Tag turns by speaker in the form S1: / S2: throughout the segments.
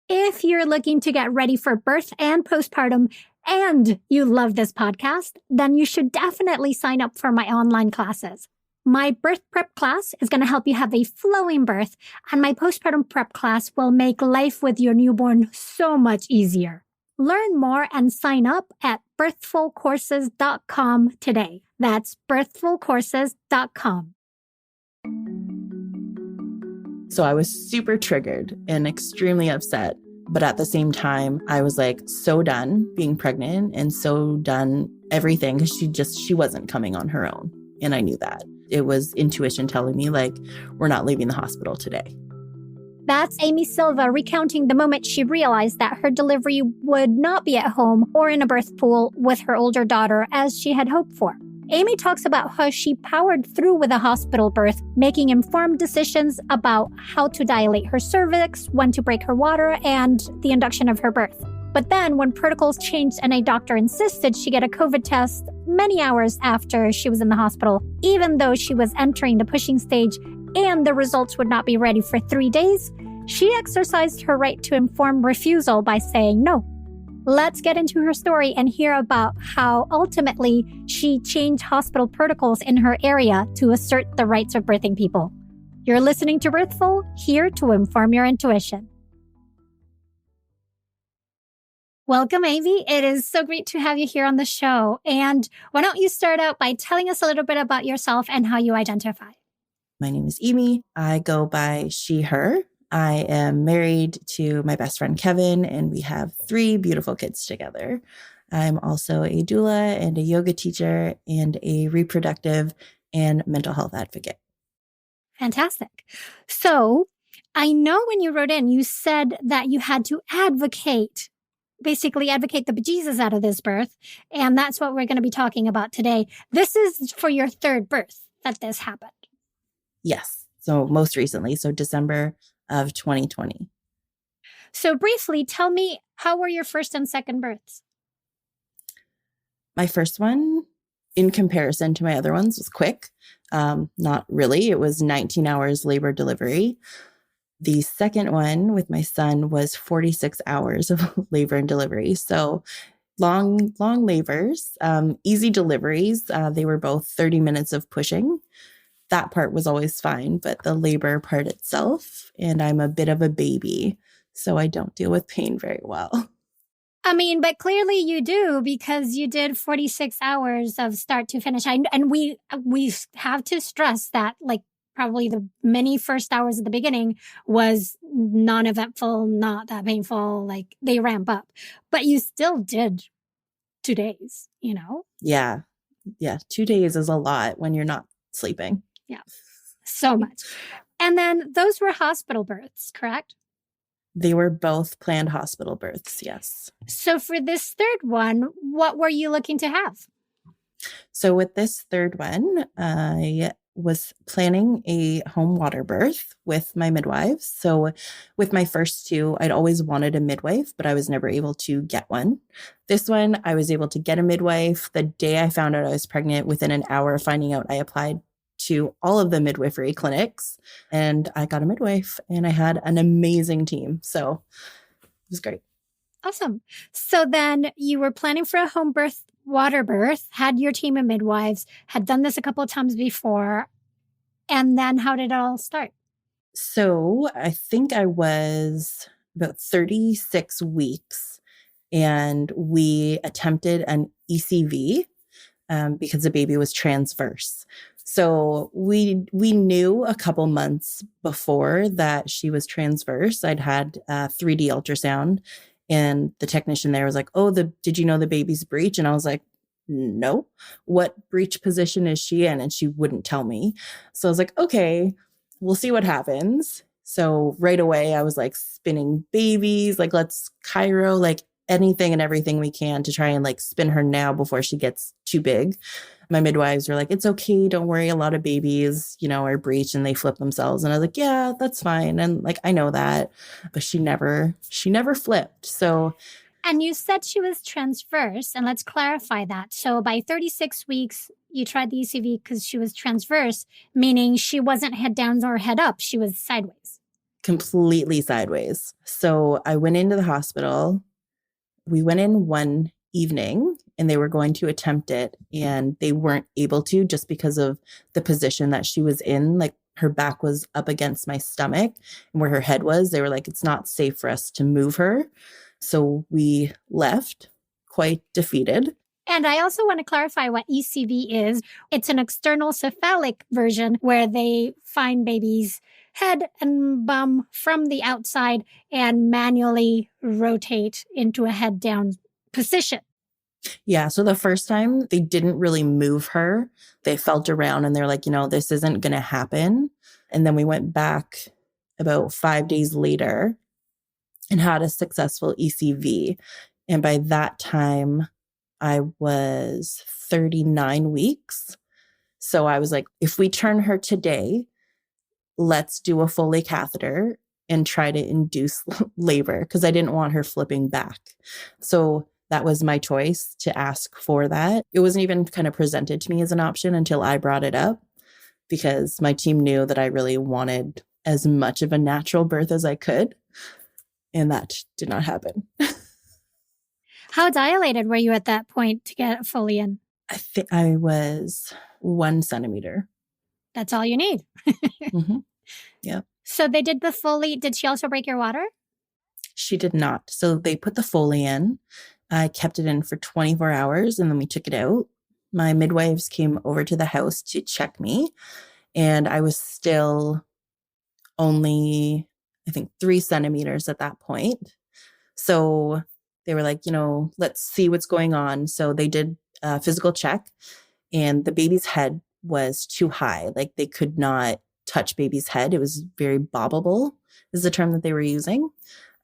S1: If you're looking to get ready for birth and postpartum, and you love this podcast, then you should definitely sign up for my online classes. My birth prep class is going to help you have a flowing birth, and my postpartum prep class will make life with your newborn so much easier. Learn more and sign up at birthfulcourses.com today. That's birthfulcourses.com.
S2: So I was super triggered and extremely upset. But at the same time, I was like so done being pregnant and so done everything because she wasn't coming on her own. And I knew that. It was intuition telling me like, we're not leaving the hospital today.
S1: That's Amy Silva recounting the moment she realized that her delivery would not be at home or in a birth pool with her older daughter as she had hoped for. Amy talks about how she powered through with a hospital birth, making informed decisions about how to dilate her cervix, when to break her water, and the induction of her birth. But then when protocols changed and a doctor insisted she get a COVID test many hours after she was in the hospital, even though she was entering the pushing stage and the results would not be ready for 3 days, she exercised her right to informed refusal by saying no. Let's get into her story and hear about how ultimately she changed hospital protocols in her area to assert the rights of birthing people. You're listening to Birthful, here to inform your intuition. Welcome, Amy. It is so great to have you here on the show. And why don't you start out by telling us a little bit about yourself and how you identify?
S2: My name is Amy. I go by she, her. I am married to my best friend, Kevin, and we have 3 beautiful kids together. I'm also a doula and a yoga teacher and a reproductive and mental health advocate.
S1: Fantastic. So I know when you wrote in, you said that you had to basically advocate the bejesus out of this birth. And that's what we're going to be talking about today. This is for your 3rd birth that this happened.
S2: Yes. So most recently, so December of 2020.
S1: So briefly, tell me, how were your first and second births?
S2: My first one, in comparison to my other ones, was quick. Not really. It was 19 hours labor delivery. The second one with my son was 46 hours of labor and delivery. So long labors, easy deliveries. They were both 30 minutes of pushing. That part was always fine, but the labor part itself, and I'm a bit of a baby, so I don't deal with pain very well.
S1: I mean, but clearly you do, because you did 46 hours of start to finish. And we have to stress that, like, probably the many first hours at the beginning was non-eventful, not that painful, like they ramp up. But you still did 2 days, you know?
S2: Yeah. 2 days is a lot when you're not sleeping.
S1: Yeah, so much. And then those were hospital births, correct?
S2: They were both planned hospital births, yes.
S1: So for this third one, what were you looking to have?
S2: So with this third one, I was planning a home water birth with my midwives. So with my first 2, I'd always wanted a midwife, but I was never able to get one. This one, I was able to get a midwife. The day I found out I was pregnant, within an hour of finding out, I applied to all of the midwifery clinics and I got a midwife and I had an amazing team. So it was great.
S1: Awesome. So then you were planning for a home birth, water birth, had your team of midwives, had done this a couple of times before. And then how did it all start?
S2: So I think I was about 36 weeks and we attempted an ECV because the baby was transverse. So we knew a couple months before that she was transverse. I'd had a 3D ultrasound and the technician there was like, "Oh, did you know the baby's breech?" And I was like, "No, what breech position is she in?" And she wouldn't tell me. So I was like, "Okay, we'll see what happens." So right away I was like spinning babies, like let's Cairo, like anything and everything we can to try and like spin her now before she gets too big. My midwives were like, "It's okay. Don't worry. A lot of babies, are breech and they flip themselves." And I was like, "Yeah, that's fine." And like, I know that, but she never flipped. So.
S1: And you said she was transverse, and let's clarify that. So by 36 weeks, you tried the ECV because she was transverse, meaning she wasn't head down or head up. She was sideways.
S2: completely sideways. So I went into the hospital. We went in one evening and they were going to attempt it and they weren't able to just because of the position that she was in. Like her back was up against my stomach and where her head was, they were like, it's not safe for us to move her. So we left quite defeated.
S1: And I also want to clarify what ECV is. It's an external cephalic version where they find baby's head and bum from the outside and manually rotate into a head down position.
S2: Yeah. So the first time they didn't really move her. They felt around and they're like, this isn't going to happen. And then we went back about 5 days later and had a successful ECV. And by that time, I was 39 weeks. So I was like, if we turn her today, let's do a Foley catheter and try to induce labor because I didn't want her flipping back. So that was my choice to ask for that. It wasn't even kind of presented to me as an option until I brought it up because my team knew that I really wanted as much of a natural birth as I could. And that did not happen.
S1: How dilated were you at that point to get Foley in?
S2: I think I was 1 centimeter.
S1: That's all you need.
S2: Mm-hmm. Yeah.
S1: So they did the Foley. Did she also break your water?
S2: She did not. So they put the Foley in. I kept it in for 24 hours and then we took it out. My midwives came over to the house to check me and I was still only, I think, 3 centimeters at that point. So they were like, let's see what's going on. So they did a physical check and the baby's head was too high. Like they could not touch baby's head. It was very bobbable is the term that they were using.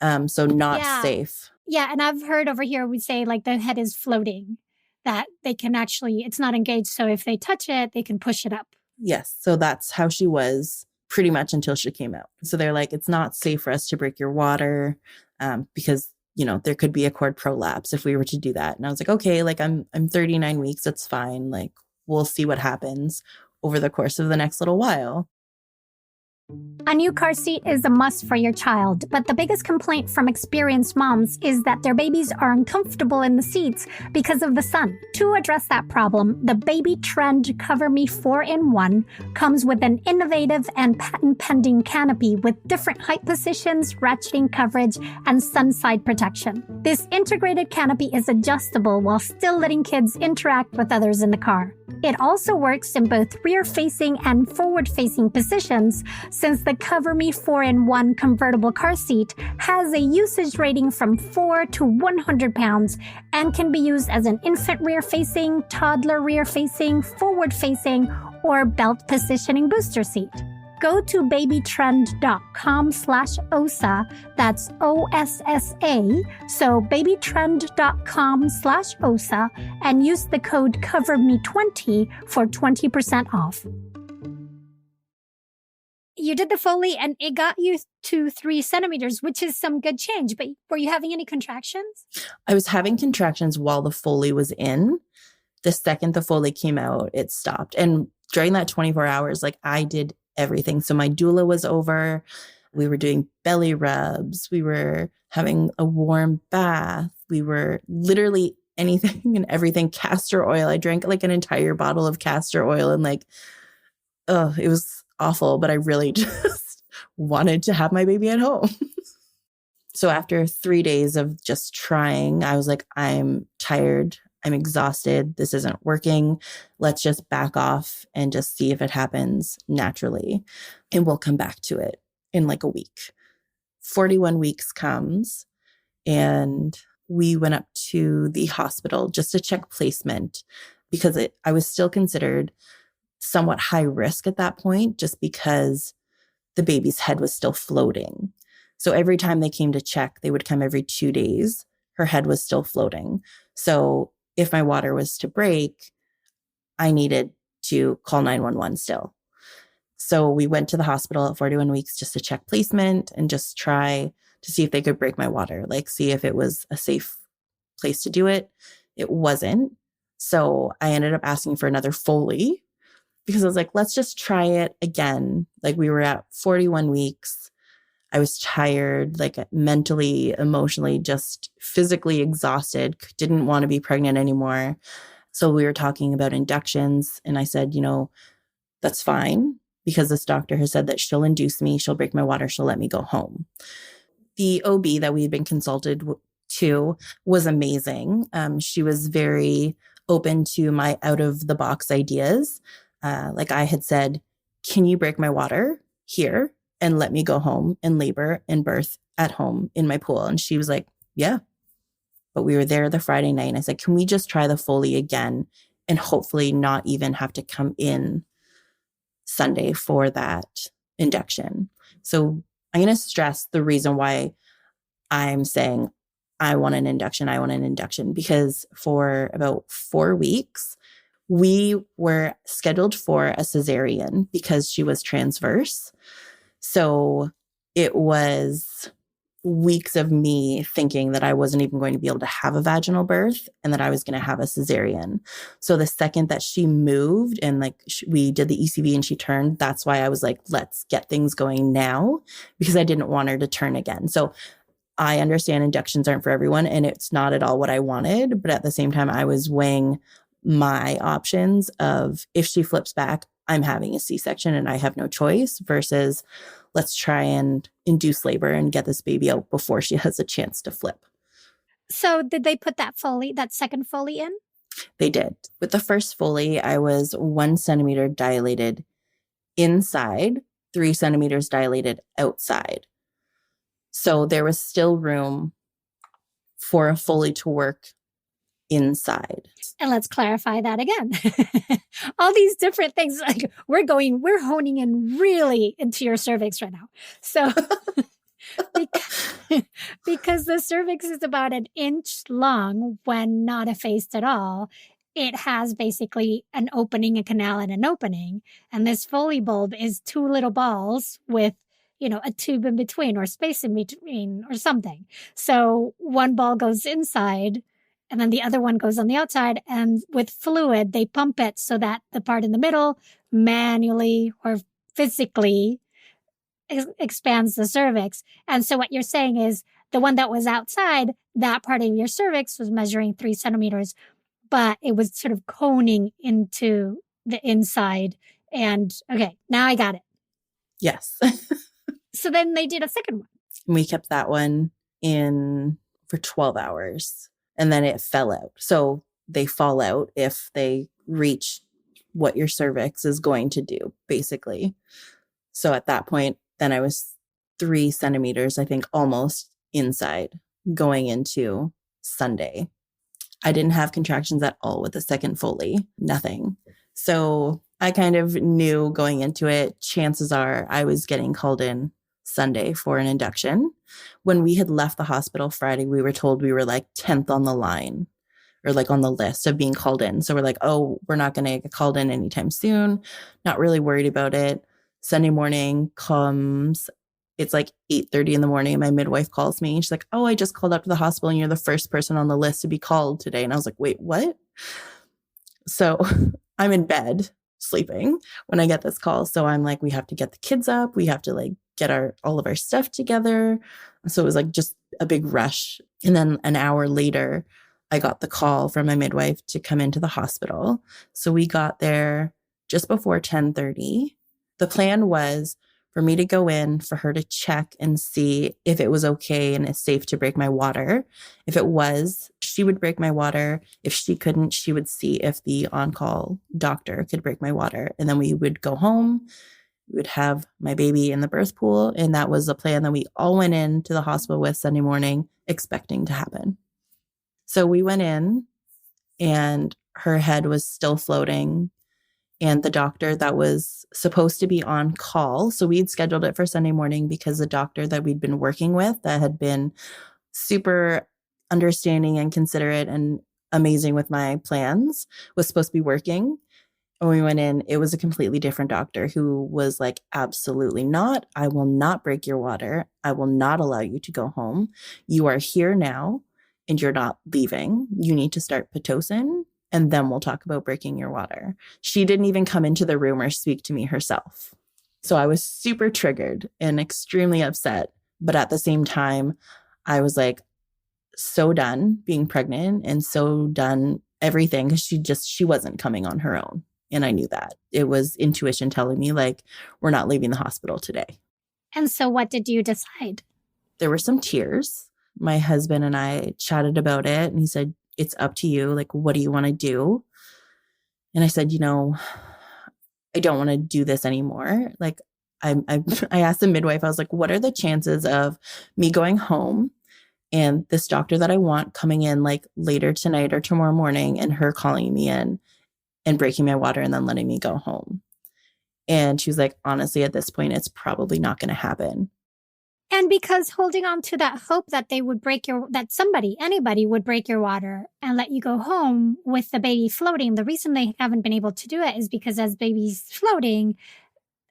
S2: So not safe.
S1: Yeah. And I've heard over here, we say like the head is floating, that they can actually, it's not engaged. So if they touch it, they can push it up.
S2: Yes. So that's how she was pretty much until she came out. So they're like, it's not safe for us to break your water because there could be a cord prolapse if we were to do that. And I was like, okay, like I'm 39 weeks. That's fine. Like we'll see what happens over the course of the next little while.
S1: A new car seat is a must for your child, but the biggest complaint from experienced moms is that their babies are uncomfortable in the seats because of the sun. To address that problem, the Baby Trend Cover Me 4-in-1 comes with an innovative and patent-pending canopy with different height positions, ratcheting coverage, and sun side protection. This integrated canopy is adjustable while still letting kids interact with others in the car. It also works in both rear-facing and forward-facing positions, since the Cover Me 4-in-1 convertible car seat has a usage rating from 4 to 100 pounds and can be used as an infant rear-facing, toddler rear-facing, forward-facing, or belt positioning booster seat. Go to babytrend.com/OSA, that's OSSA, so babytrend.com/OSA, and use the code COVERME20 for 20% off. You did the Foley and it got you to 3 centimeters, which is some good change, but were you having any contractions?
S2: I was having contractions while the Foley was in. The second the Foley came out, it stopped. And during that 24 hours, like I did everything. So my doula was over. We were doing belly rubs. We were having a warm bath. We were literally anything and everything. Castor oil. I drank like an entire bottle of castor oil and it was awful, but I really just wanted to have my baby at home. So after 3 days of just trying, I was like, I'm tired. I'm exhausted. This isn't working. Let's just back off and just see if it happens naturally. And we'll come back to it in like a week. 41 weeks comes and we went up to the hospital just to check placement because I was still considered somewhat high risk at that point just because the baby's head was still floating. So every time they came to check, they would come every 2 days. Her head was still floating. So if my water was to break, I needed to call 911 still. So we went to the hospital at 41 weeks just to check placement and just try to see if they could break my water, like see if it was a safe place to do it. It wasn't. So I ended up asking for another Foley because I was like, let's just try it again. Like we were at 41 weeks. I was tired, like mentally, emotionally, just physically exhausted, didn't want to be pregnant anymore. So we were talking about inductions. And I said, that's fine because this doctor has said that she'll induce me, she'll break my water, she'll let me go home. The OB that we had been consulted to was amazing. She was very open to my out of the box ideas. Like I had said, can you break my water here and let me go home and labor and birth at home in my pool? And she was like, yeah. But we were there the Friday night and I said, can we just try the Foley again and hopefully not even have to come in Sunday for that induction? So I'm going to stress the reason why I'm saying I want an induction because for about 4 weeks, we were scheduled for a cesarean because she was transverse. So it was weeks of me thinking that I wasn't even going to be able to have a vaginal birth and that I was going to have a cesarean. So the second that she moved and we did the ECV and she turned, that's why I was like, let's get things going now because I didn't want her to turn again. So I understand inductions aren't for everyone and it's not at all what I wanted. But at the same time, I was weighing my options of if she flips back, I'm having a C-section and I have no choice versus let's try and induce labor and get this baby out before she has a chance to flip.
S1: So did they put that second Foley in?
S2: They did. With the first Foley, I was 1 centimeter dilated inside, 3 centimeters dilated outside. So there was still room for a Foley to work inside.
S1: And let's clarify that again. All these different things, like we're honing in really into your cervix right now. So because the cervix is about 1 inch long when not effaced at all, it has basically an opening, a canal, and an opening. And this Foley bulb is 2 little balls with a tube in between or space in between or something. So one ball goes inside and then the other one goes on the outside. And with fluid, they pump it so that the part in the middle manually or physically expands the cervix. And so what you're saying is the one that was outside, that part of your cervix was measuring 3 centimeters, but it was sort of coning into the inside. And okay, now I got it.
S2: Yes.
S1: So then they did a second one.
S2: We kept that one in for 12 hours and then it fell out. So they fall out if they reach what your cervix is going to do, basically. So at that point, then I was 3 centimeters, I think almost inside going into Sunday. I didn't have contractions at all with the second Foley, nothing. So I kind of knew going into it, chances are I was getting called in Sunday for an induction. When we had left the hospital Friday, we were told we were like 10th on the line or like on the list of being called in. So we're like, oh, we're not going to get called in anytime soon. Not really worried about it. Sunday morning comes. It's like 8:30 in the morning. My midwife calls me. She's like, oh, I just called up to the hospital and you're the first person on the list to be called today. And I was like, wait, what? So I'm in bed sleeping when I get this call. So I'm like, we have to get the kids up. We have to like get all of our stuff together. So it was like just a big rush. And then an hour later, I got the call from my midwife to come into the hospital. So we got there just before 10:30. The plan was for me to go in, for her to check and see if it was okay and it's safe to break my water. If it was, she would break my water. If she couldn't, she would see if the on-call doctor could break my water. And then we would go home. We would have my baby in the birth pool. And that was the plan that we all went into the hospital with Sunday morning, expecting to happen. So we went in and her head was still floating. And the doctor that was supposed to be on call, so we'd scheduled it for Sunday morning because the doctor that we'd been working with that had been super understanding and considerate and amazing with my plans was supposed to be working. When we went in, it was a completely different doctor who was like, absolutely not. I will not break your water. I will not allow you to go home. You are here now and you're not leaving. You need to start Pitocin. And then we'll talk about breaking your water. She didn't even come into the room or speak to me herself. So I was super triggered and extremely upset But at the same time, I was like so done being pregnant and so done everything because she wasn't coming on her own. And I knew that. It was intuition telling me like, we're not leaving the hospital today.
S1: And so what did you decide?
S2: There were some tears. My husband and I chatted about it and he said, it's up to you. Like, what do you want to do? And I said, I don't want to do this anymore. Like I asked the midwife, I was like, what are the chances of me going home and this doctor that I want coming in like later tonight or tomorrow morning and her calling me in and breaking my water and then letting me go home? And she was like, honestly, at this point, it's probably not going to happen.
S1: And because holding on to that hope that anybody would break your water and let you go home with the baby floating, the reason they haven't been able to do it is because as baby's floating,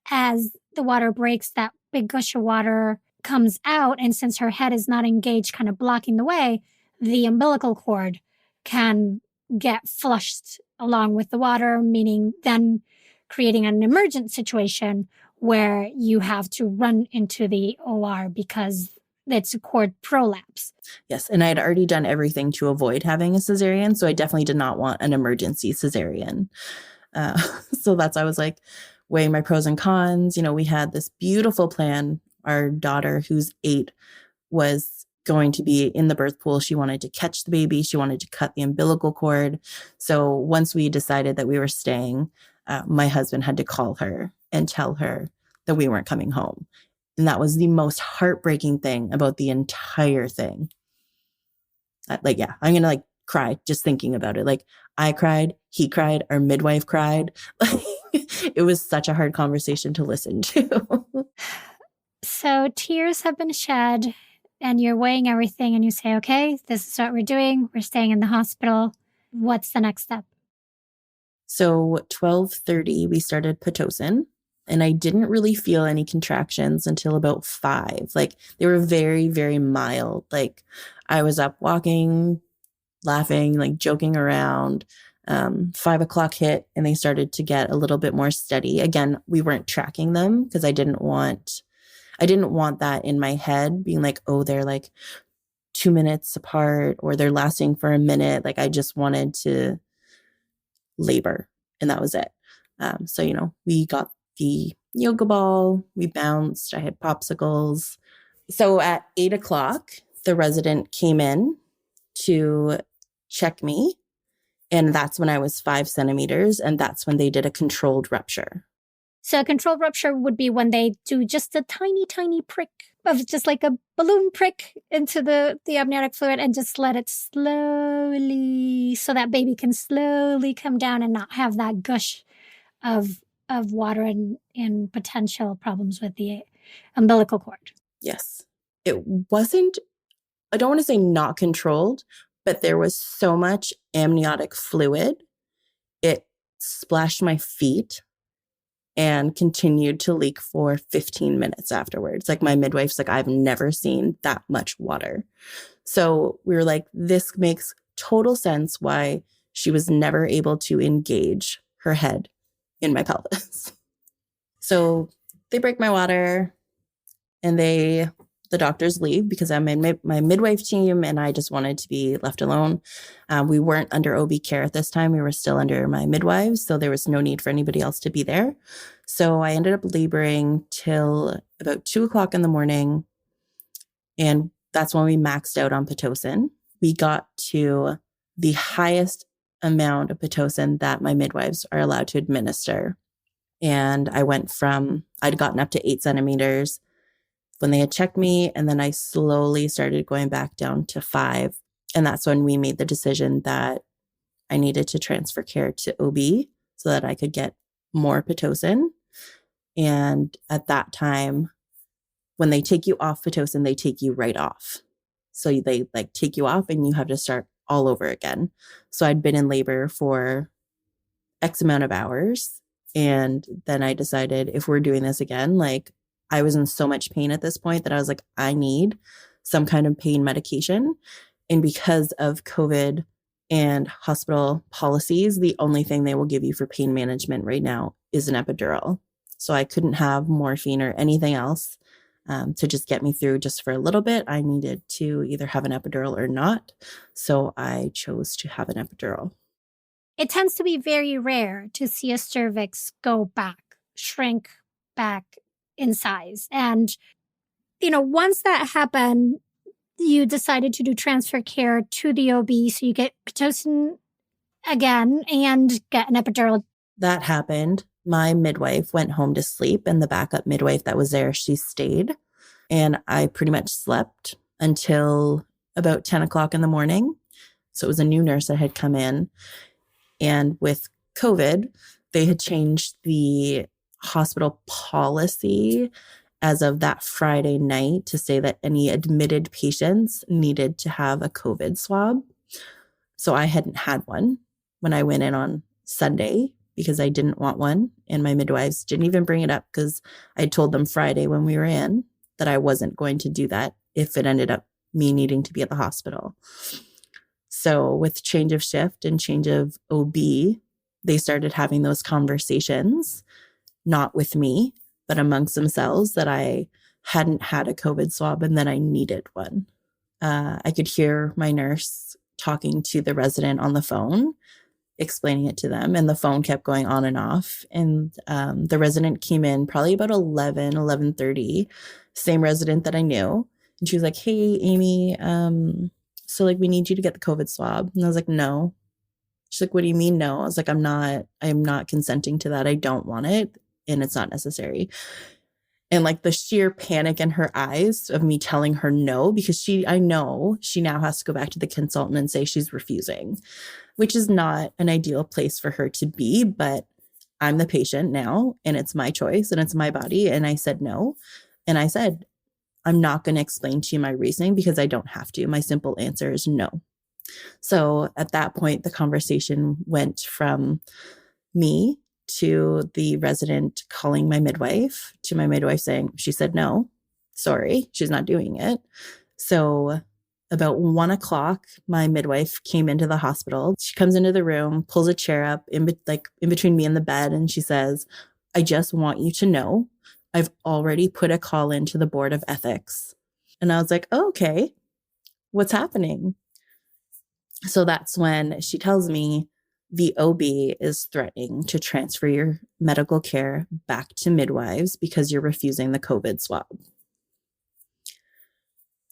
S1: as the water breaks, that big gush of water comes out. And since her head is not engaged, kind of blocking the way, the umbilical cord can get flushed along with the water, meaning then creating an emergent situation where you have to run into the OR because it's a cord prolapse.
S2: Yes. And I had already done everything to avoid having a cesarean. So I definitely did not want an emergency cesarean. So that's, I was like weighing my pros and cons. We had this beautiful plan. Our daughter, who's 8, was going to be in the birth pool. She wanted to catch the baby. She wanted to cut the umbilical cord. So once we decided that we were staying, my husband had to call her and tell her that we weren't coming home. And that was the most heartbreaking thing about the entire thing. I'm going to cry just thinking about it. Like I cried, he cried, our midwife cried. It was such a hard conversation to listen to.
S1: So tears have been shed and you're weighing everything and you say, okay, this is what we're doing. We're staying in the hospital. What's the next step?
S2: So 12:30, we started Pitocin, and I didn't really feel any contractions until about 5. Like they were very, very mild. Like I was up walking, laughing, like joking around. 5 o'clock hit and they started to get a little bit more steady. Again, we weren't tracking them because I didn't want that in my head being like, oh, they're like 2 minutes apart or they're lasting for a minute. Like I just wanted to labor and that was it. So, we got the yoga ball, we bounced, I had popsicles. So at 8 o'clock, the resident came in to check me. And that's when I was 5 centimeters. And that's when they did a controlled rupture.
S1: So a controlled rupture would be when they do just a tiny, tiny prick of just like a balloon prick into the amniotic fluid and just let it slowly, so that baby can slowly come down and not have that gush of water and potential problems with the umbilical cord.
S2: Yes. It wasn't, I don't want to say not controlled, but there was so much amniotic fluid. It splashed my feet and continued to leak for 15 minutes afterwards. Like my midwife's like, I've never seen that much water. So we were like, this makes total sense why she was never able to engage her head in my pelvis. So they break my water and the doctors leave because I'm in my midwife team and I just wanted to be left alone. We weren't under OB care at this time. We were still under my midwives. So there was no need for anybody else to be there. So I ended up laboring till about 2 o'clock in the morning. And that's when we maxed out on Pitocin. We got to the highest amount of Pitocin that my midwives are allowed to administer. And I'd gotten up to 8 centimeters when they had checked me. And then I slowly started going back down to 5. And that's when we made the decision that I needed to transfer care to OB so that I could get more Pitocin. And at that time, when they take you off Pitocin, they take you right off. So they take you off and you have to start all over again. So I'd been in labor for X amount of hours. And then I decided if we're doing this again, I was in so much pain at this point that I was like, I need some kind of pain medication. And because of COVID and hospital policies, the only thing they will give you for pain management right now is an epidural. So I couldn't have morphine or anything else to just get me through just for a little bit. I needed to either have an epidural or not. So I chose to have an epidural.
S1: It tends to be very rare to see a cervix go back, shrink back in size. And, once that happened, you decided to do transfer care to the OB. So you get Pitocin again and get an epidural.
S2: That happened. My midwife went home to sleep, and the backup midwife that was there, she stayed. And I pretty much slept until about 10 o'clock in the morning. So it was a new nurse that had come in. And with COVID, they had changed the hospital policy as of that Friday night to say that any admitted patients needed to have a COVID swab. So I hadn't had one when I went in on Sunday because I didn't want one. And my midwives didn't even bring it up because I told them Friday when we were in that I wasn't going to do that if it ended up me needing to be at the hospital. So with change of shift and change of OB, they started having those conversations, not with me, but amongst themselves, that I hadn't had a COVID swab and that I needed one. I could hear my nurse talking to the resident on the phone, explaining it to them, and the phone kept going on and off. And the resident came in probably about 11:30, same resident that I knew. And she was like, "Hey, Amy, so we need you to get the COVID swab." And I was like, "No." She's like, "What do you mean no?" I was like, I'm not consenting to that. I don't want it. And it's not necessary. And the sheer panic in her eyes of me telling her no, because I know she now has to go back to the consultant and say she's refusing, which is not an ideal place for her to be. But I'm the patient now, and it's my choice and it's my body. And I said no. And I said, I'm not going to explain to you my reasoning because I don't have to. My simple answer is no. So at that point, the conversation went from me to the resident calling my midwife, to my midwife saying, she said no, sorry, she's not doing it. So about 1 o'clock, my midwife came into the hospital. She comes into the room, pulls a chair up in between me and the bed, and she says, "I just want you to know I've already put a call into the board of ethics." And I was like, "Oh, okay, what's happening?" So that's when she tells me the OB is threatening to transfer your medical care back to midwives because you're refusing the COVID swab.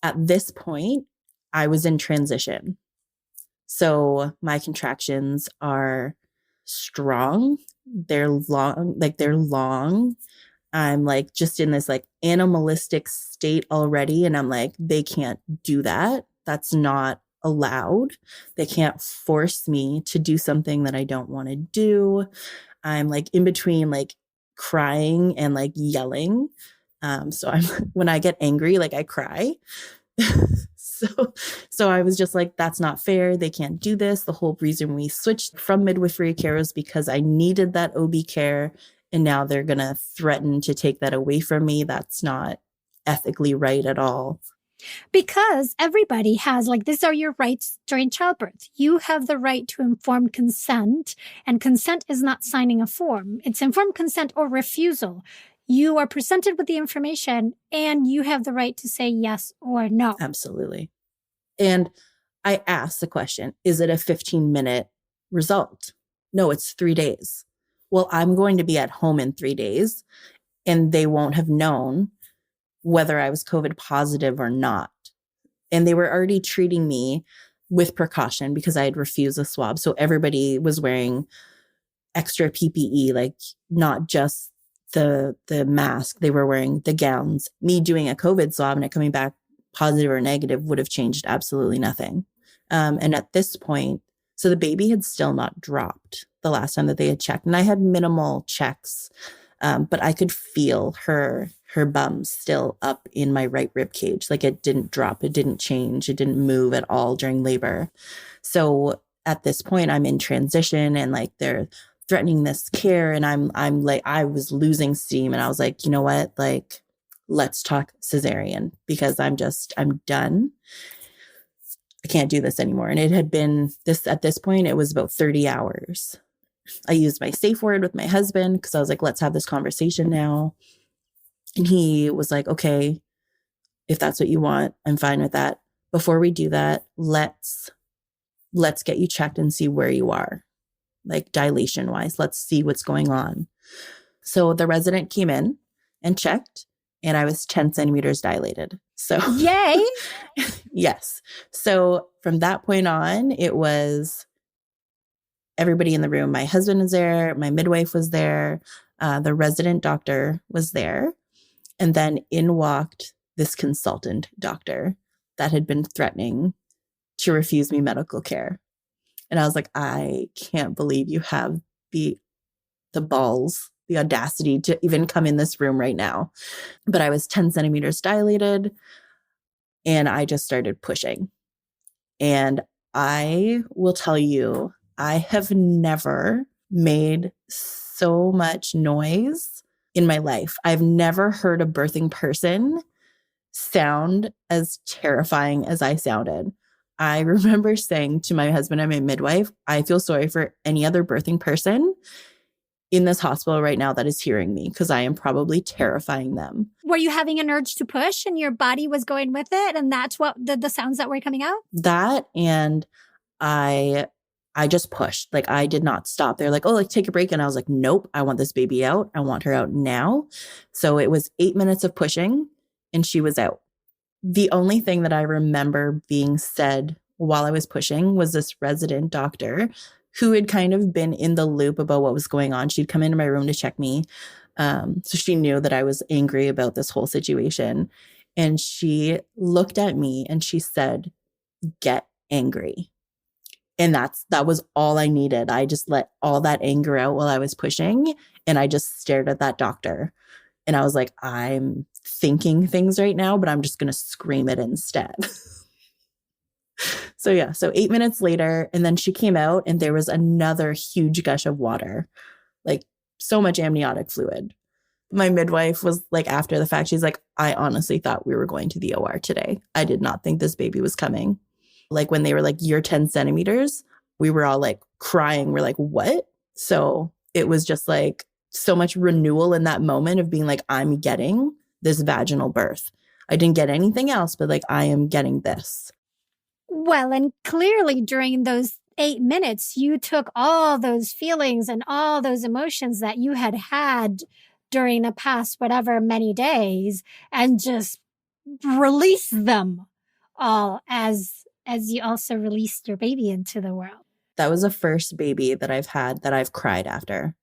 S2: At this point, I was in transition. So my contractions are strong. They're long. I'm just in this animalistic state already. And I'm like, they can't do that. That's not allowed. They can't force me to do something that I don't want to do. I'm in between crying and yelling. So when I get angry, I cry. So I was just like, that's not fair. They can't do this. The whole reason we switched from midwifery care was because I needed that OB care. And now they're going to threaten to take that away from me. That's not ethically right at all.
S1: Because everybody has, these are your rights during childbirth. You have the right to informed consent, and consent is not signing a form. It's informed consent or refusal. You are presented with the information and you have the right to say yes or no.
S2: Absolutely. And I asked the question, is it a 15-minute result? No, it's 3 days. Well, I'm going to be at home in 3 days, and they won't have known whether I was COVID positive or not. And they were already treating me with precaution because I had refused a swab. So everybody was wearing extra PPE, not just the mask. They were wearing the gowns. Me doing a COVID swab and it coming back positive or negative would have changed absolutely nothing. And at this point, so the baby had still not dropped the last time that they had checked. And I had minimal checks, but I could feel her bum still up in my right rib cage. It didn't drop, it didn't change, it didn't move at all during labor. So at this point, I'm in transition, and they're threatening this care, and I'm I was losing steam, and I was like, you know what, let's talk cesarean because I'm done. I can't do this anymore. And it had been at this point, it was about 30 hours. I used my safe word with my husband because I was like, let's have this conversation now. And he was like, okay, if that's what you want, I'm fine with that. Before we do that, let's get you checked and see where you are, like dilation wise. Let's see what's going on. So the resident came in and checked, and I was 10 centimeters dilated. So
S1: yay.
S2: Yes. So from that point on, it was everybody in the room. My husband was there. My midwife was there. The resident doctor was there. And then in walked this consultant doctor that had been threatening to refuse me medical care. And I was like, I can't believe you have the balls, the audacity to even come in this room right now. But I was 10 centimeters dilated, and I just started pushing. And I will tell you, I have never made so much noise in my life. I've never heard a birthing person sound as terrifying as I sounded. I remember saying to my husband and my midwife, I feel sorry for any other birthing person in this hospital right now that is hearing me, because I am probably terrifying them.
S1: Were you having an urge to push and your body was going with it? And that's what the sounds that were coming out?
S2: That, and I just pushed. Like, I did not stop. They're like, oh, like, take a break. And I was like, nope, I want this baby out. I want her out now. So it was 8 minutes of pushing and she was out. The only thing that I remember being said while I was pushing was this resident doctor who had kind of been in the loop about what was going on. She'd come into my room to check me. So she knew that I was angry about this whole situation. And she looked at me and she said, get angry. And that was all I needed. I just let all that anger out while I was pushing. And I just stared at that doctor. And I was like, I'm thinking things right now, but I'm just going to scream it instead. So 8 minutes later, and then she came out and there was another huge gush of water, like so much amniotic fluid. My midwife was like, after the fact, she's like, I honestly thought we were going to the OR today. I did not think this baby was coming. Like when they were like, you're 10 centimeters, we were all like crying. We're like, what? So it was just like so much renewal in that moment of being like, I'm getting this vaginal birth. I didn't get anything else, but like, I am getting this.
S1: Well, and clearly during those 8 minutes, you took all those feelings and all those emotions that you had during the past whatever many days and just released them all as you also released your baby into the world.
S2: That was the first baby that I've had that I've cried after.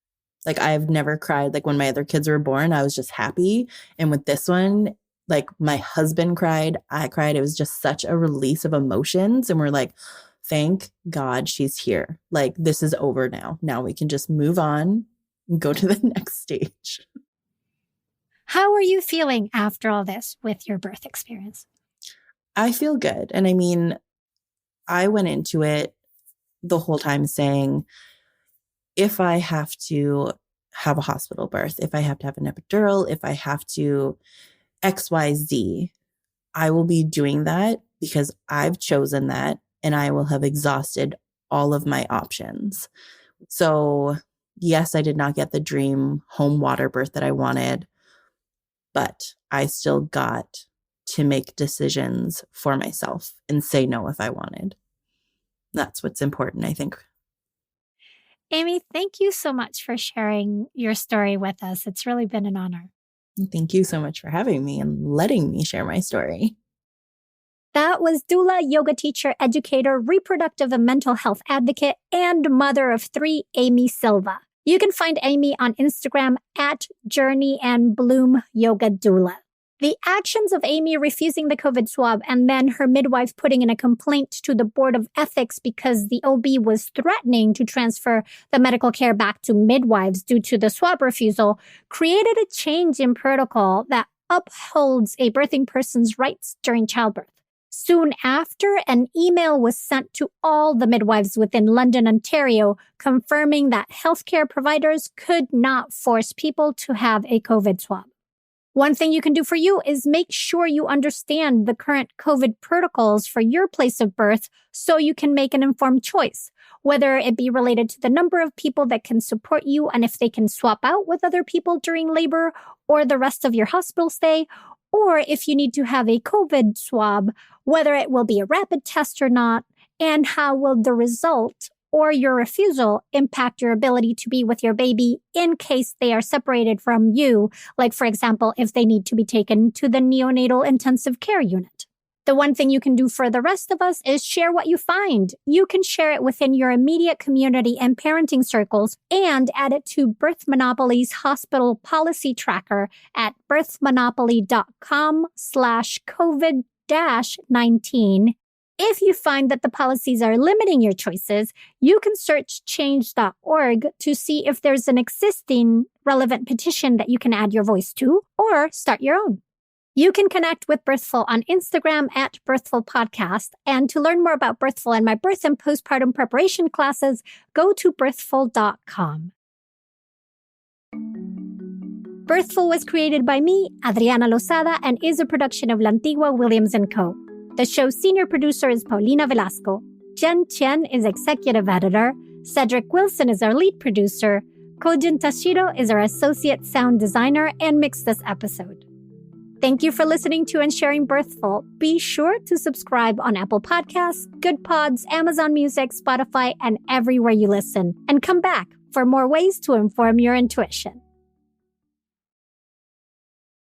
S2: Like, I've never cried. Like when my other kids were born, I was just happy. And with this one, like my husband cried, I cried. It was just such a release of emotions. And we're like, thank God she's here. Like, this is over now. Now we can just move on and go to the next stage.
S1: How are you feeling after all this with your birth experience?
S2: I feel good. And I mean, I went into it the whole time saying, if I have to have a hospital birth, if I have to have an epidural, if I have to XYZ, I will be doing that because I've chosen that and I will have exhausted all of my options. So yes, I did not get the dream home water birth that I wanted, but I still got to make decisions for myself and say no if I wanted. That's what's important, I think.
S1: Amy, thank you so much for sharing your story with us. It's really been an honor.
S2: Thank you so much for having me and letting me share my story.
S1: That was doula, yoga teacher, educator, reproductive and mental health advocate, and mother of 3, Amy Silva. You can find Amy on Instagram at Journey and Bloom Yoga Doula. The actions of Amy refusing the COVID swab and then her midwife putting in a complaint to the Board of Ethics because the OB was threatening to transfer the medical care back to midwives due to the swab refusal created a change in protocol that upholds a birthing person's rights during childbirth. Soon after, an email was sent to all the midwives within London, Ontario, confirming that healthcare providers could not force people to have a COVID swab. One thing you can do for you is make sure you understand the current COVID protocols for your place of birth so you can make an informed choice, whether it be related to the number of people that can support you and if they can swap out with other people during labor or the rest of your hospital stay, or if you need to have a COVID swab, whether it will be a rapid test or not, and how will the result or your refusal impact your ability to be with your baby in case they are separated from you, like, for example, if they need to be taken to the neonatal intensive care unit. The one thing you can do for the rest of us is share what you find. You can share it within your immediate community and parenting circles and add it to Birth Monopoly's hospital policy tracker at birthmonopoly.com/COVID-19. If you find that the policies are limiting your choices, you can search change.org to see if there's an existing relevant petition that you can add your voice to or start your own. You can connect with Birthful on Instagram at Birthful Podcast. And to learn more about Birthful and my birth and postpartum preparation classes, go to birthful.com. Birthful was created by me, Adriana Lozada, and is a production of Lantigua-Williams & Co. The show's senior producer is Paulina Velasco. Jen Chen is executive editor. Cedric Wilson is our lead producer. Kojin Tashiro is our associate sound designer and mixed this episode. Thank you for listening to and sharing Birthful. Be sure to subscribe on Apple Podcasts, Good Pods, Amazon Music, Spotify, and everywhere you listen. And come back for more ways to inform your intuition.